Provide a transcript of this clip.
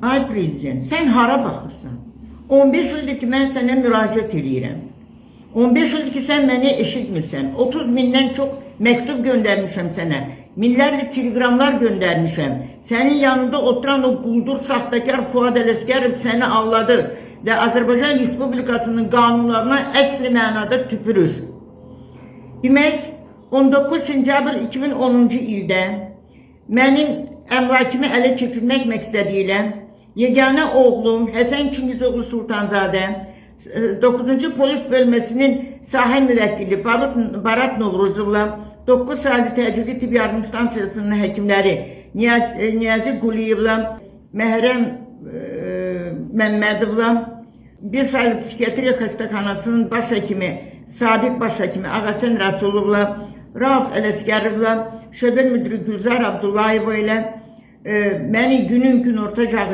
Ay prezident, sən hara baxırsan? 15 ildir ki, mən sənə müraciət edirəm. 15 ildir ki, sən məni eşitmirsən. 30 mindən çox məktub göndərmişəm sənə. Minlərlə telegramlar göndərmişəm. Sənin yanında oturan o quldur, saxtakar Fuad Ələsgərov səni anladı və Azərbaycan Respublikasının qanunlarına əsli mənada tüpürür. Demək, 19 sentyabr 2010-cu ildə mənim əmlakımı ələ keçirmək məqsədilə yeganə oğlum Həsən Çingizoğlu Sultanzadə 9-cu polis bölməsinin sahə müvəkkili Barat Novruzovla 9 saylı təcili tibb yardım stansiyasının həkimləri Niyazi Quliyevla, Məhrəm Məmmədovla, bir saylı psixiatriya xəstəxanasının baş həkimi, sabiq baş həkimi Ağaçən Rasulovla, Rauf Ələsgərovla, şöbə müdürü Gülzar Abdullayeva ilə məni günün günorta